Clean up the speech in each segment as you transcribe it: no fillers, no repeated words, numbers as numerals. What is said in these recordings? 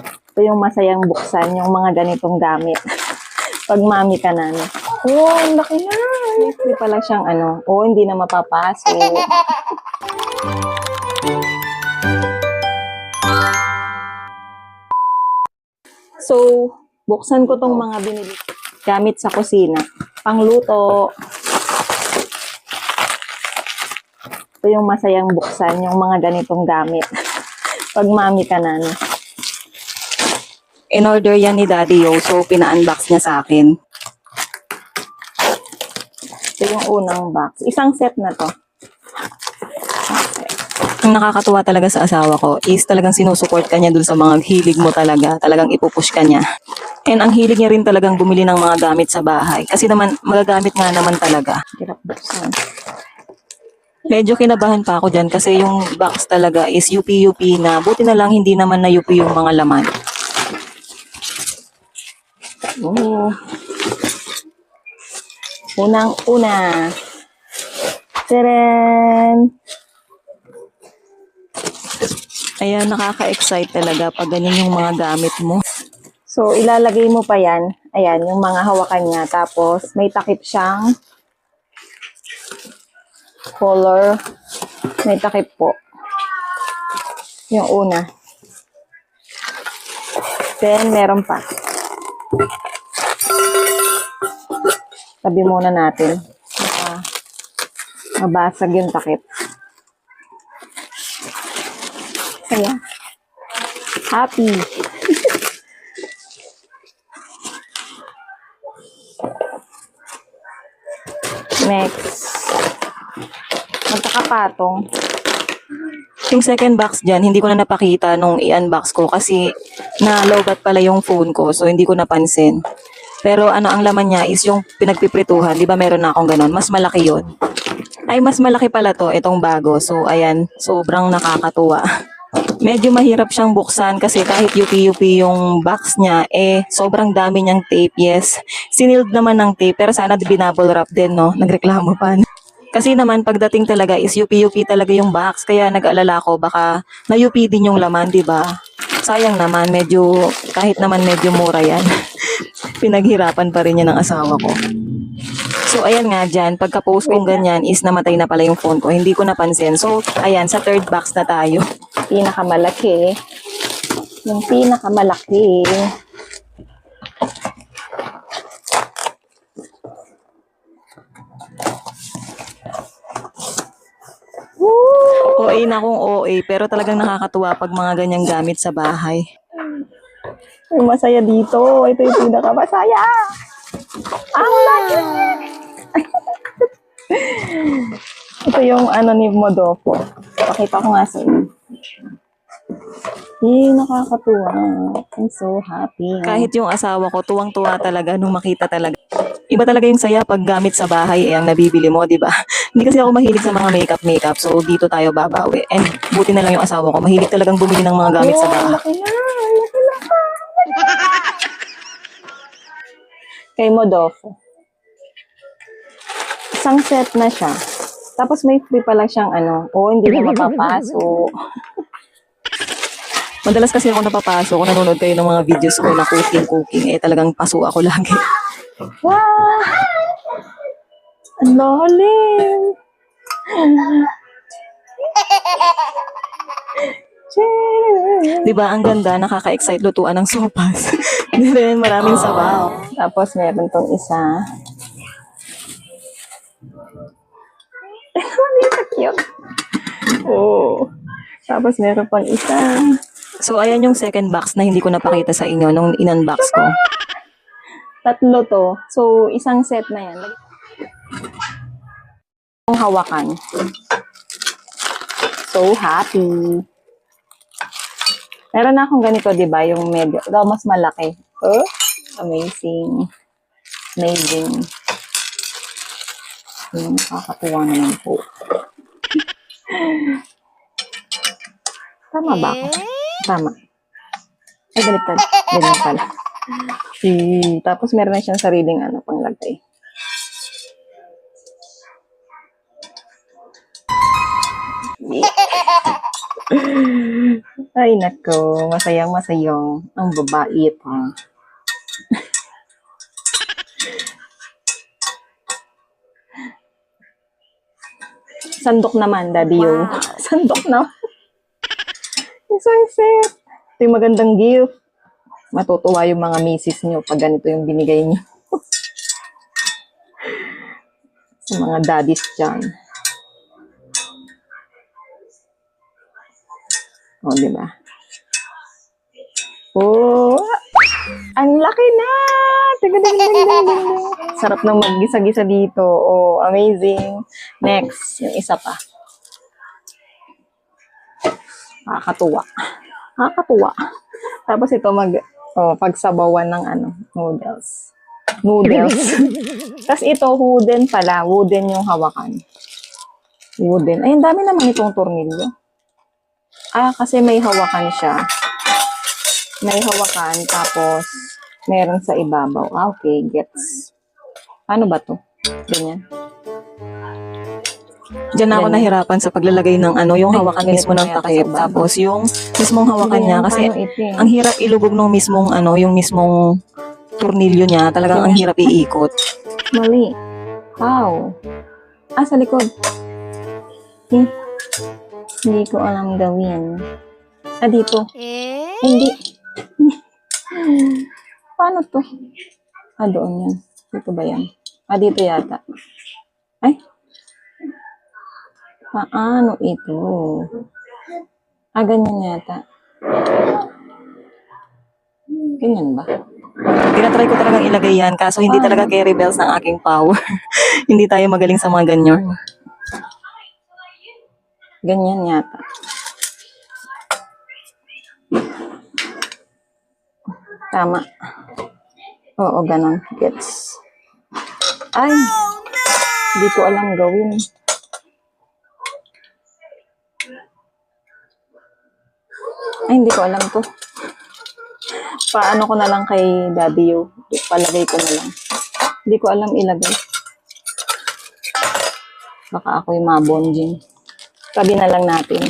Ito yung masayang buksan, yung mga ganitong gamit. Pag mami ka na, no? Oh, ang laki na. Hindi pala siyang hindi na mapapasok. So, buksan ko tong mga binili gamit sa kusina. Pangluto. Ito yung masayang buksan, yung mga ganitong gamit. Pag mami ka na, no? In-order yan ni Daddy Yo, so pina-unbox niya sa akin. Ito yung unang box. Isang set na to. Ang nakakatuwa talaga sa asawa ko is talagang sinusupport ka niya dun sa mga hilig mo talaga. Talagang ipupush ka niya. And ang hilig niya rin talagang bumili ng mga gamit sa bahay. Kasi naman, magagamit nga naman talaga. Hirap buksan. Medyo kinabahan pa ako dyan kasi yung box talaga is UP-UP na. Buti na lang hindi naman na UP yung mga laman. Oh. Unang-una. Taren! Kaya nakaka-excite talaga pag ganyan yung mga gamit mo. So, ilalagay mo pa yan. Ayan, yung mga hawakan niya. Tapos, may takip siyang color. May takip po. Yung una. Then, meron pa. Tabi muna natin. Baka mabasag yung takip. Kaya, happy. Next. Magkakapatong. Yung second box dyan, hindi ko na napakita nung i-unbox ko kasi na-lowbat pala yung phone ko so hindi ko napansin. Pero ang laman niya is yung pinagpiprituhan. Di ba meron na akong ganon? Mas malaki yun. Ay, mas malaki pala to, itong bago. So, ayan, sobrang nakakatuwa. Medyo mahirap siyang buksan kasi kahit UP-UP yung box niya, sobrang dami niyang tape, yes. Siniled naman ng tape, pero sana binabble wrap din, no? Nagreklamo pa. Kasi naman, pagdating talaga is UP-UP talaga yung box. Kaya nag-alala ko, baka na-UP din yung laman, di ba? Sayang naman, kahit naman medyo mura yan. Pinaghirapan pa rin yan ng asawa ko. So, ayan nga dyan, pagka-post kong ganyan is namatay na pala yung phone ko. Hindi ko napansin. So, ayan, sa third box na tayo. Pinakamalaki. Yung pinakamalaki. OA na kung OA, pero talagang nakakatuwa pag mga ganyang gamit sa bahay. Yung masaya dito. Ito yung pinakamasaya. Ang laki! Ito yung ni Modoko. Pakita ko nga sa inyo. Nakakatuwa. I'm so happy. Kahit yung asawa ko, tuwang-tuwa talaga nung makita talaga. Iba talaga yung saya pag gamit sa bahay ang nabibili mo, di ba? Hindi kasi ako mahilig sa mga makeup, so dito tayo babawi. And buti na lang yung asawa ko, mahilig talagang bumili ng mga gamit sa bahay. Laki na. Laki na. Kay Modoko. Isang set na siya. Tapos may free pala siyang hindi na mapapasok. Madalas kasi ako napapasok, kung nanonood kayo ng mga videos ko na cooking, talagang paso ako lagi. Wow! Ang lalim! Di ba ang ganda, nakaka-excite lutuan ng sopas. Then maraming sabaw. Tapos meron tong isa. Dito cute. Oh. Tapos meron pang isa. So ayan yung second box na hindi ko napakita sa inyo nung in-unbox ko. Tatlo to. So isang set na yan. Ang hawakan. So happy. Meron na akong ganito, di ba? Yung medyo, mas malaki. Oh, amazing. Amazing. Nakakatuwa naman po. Tama ba ako? Tama. Ay, baliktad. Ganyan pala. Tapos meron na siyang sariling panglagay. Ay, nako. Masayang-masayang ang babae ito. Sandok naman, Daddy Yo. Sandok na. Isang set. Ito yung magandang gift. Matutuwa yung mga misis nyo pag ganito yung binigay nyo. Sa mga daddies dyan. O, diba? Oh, ang laki na! Sarap ng maggisa-gisa dito. Oh, amazing. Next, yung isa pa. Nakakatuwa. Nakakatuwa. Tapos ito pagsabawan ng noodles. Noodles. Tapos ito, wooden pala. Wooden yung hawakan. Wooden. Ay, ang dami naman itong tornilyo. Kasi may hawakan siya. May hawakan, tapos meron sa ibabaw. Okay, gets. Ano ba to? Ganyan. Diyan na ako nahirapan sa paglalagay ng yung hawakan mismo ng takip. Tapos yung mismong hawakan niya kasi ang hirap ilubog ng mismong yung mismong tornilyo niya. Talagang ang hirap iikot. Mali. How? Sa likod. Hindi ko alam gawin. Dito. Hindi. Paano to? Doon yan. Dito ba yan? Dito yata. Ay. Paano ito? Ganyan yata. Ganyan ba? Tinatry ko talagang ilagay yan. Kaso hindi talaga carry bells ng aking power. Hindi tayo magaling sa mga ganyan. Ganyan yata. Tama. Oo, ganon. Gets. Ay! Hindi ko alam gawin. Ay, hindi ko alam to. Paano ko na lang kay Daddy Yo? Palagay ko na lang. Hindi ko alam ilagay. Baka ako yung mabonjing. Sabi na lang natin.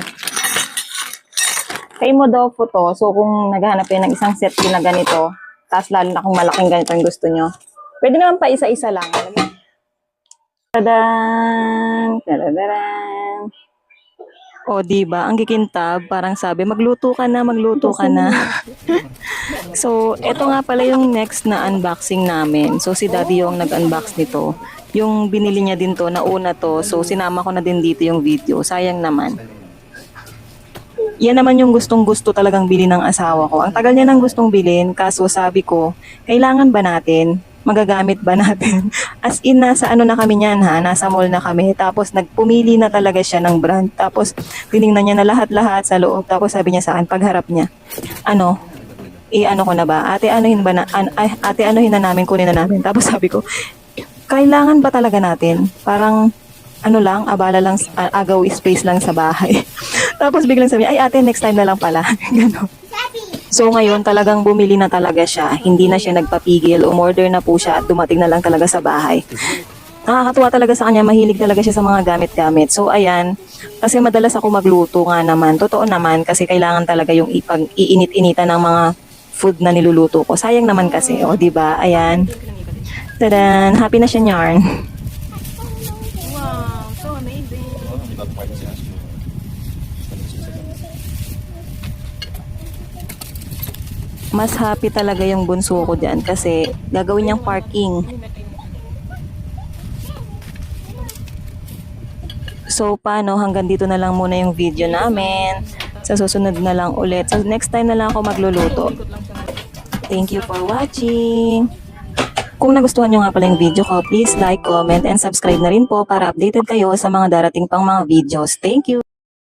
Kay mo daw po to. So, kung naghahanap kayo ng isang set na ganito, tapos lalo na kung malaking ganito ang gusto nyo, pwede naman pa isa-isa lang. Tadaan! Tadadaran! O, diba? Ang kikintab, parang sabi, magluto ka na, magluto ka na. So, eto nga pala yung next na unboxing namin. So, si Daddy yung nag-unbox nito. Yung binili niya din to, nauna to. So, sinama ko na din dito yung video. Sayang naman. Yan naman yung gustong-gusto talagang bilhin ng asawa ko. Ang tagal niya nang gustong bilhin, kaso sabi ko, kailangan ba natin? Magagamit ba natin? As in, nasa na kami niyan nasa mall na kami. Tapos nagpumili na talaga siya ng brand. Tapos tinignan niya na lahat-lahat sa loob. Tapos sabi niya sa akin, pagharap niya, ko na ba? Ate, anuhin na namin, kunin na namin. Tapos sabi ko, kailangan ba talaga natin? Parang, abala lang, agaw space lang sa bahay. Tapos biglang sabi, ay ate, next time na lang pala. Ganon. So ngayon talagang bumili na talaga siya. Hindi na siya nagpapigil. Umorder na po siya at dumating na lang talaga sa bahay. Nakakatuwa talaga sa kanya. Mahilig talaga siya sa mga gamit-gamit. So ayan, kasi madalas ako magluto nga naman. Totoo naman kasi kailangan talaga yung iinit-initan ng mga food na niluluto ko. Sayang naman kasi. O diba? Ayan. Tadan! Happy na siya yarn. Wow, so amazing. Mas happy talaga yung bunso ko dyan kasi gagawin niyang parking. So, paano? Hanggang dito na lang muna yung video namin. Sa susunod na lang ulit. So, next time na lang ako magluluto. Thank you for watching. Kung nagustuhan nyo nga pala yung video ko, please like, comment, and subscribe na rin po para updated kayo sa mga darating pang mga videos. Thank you!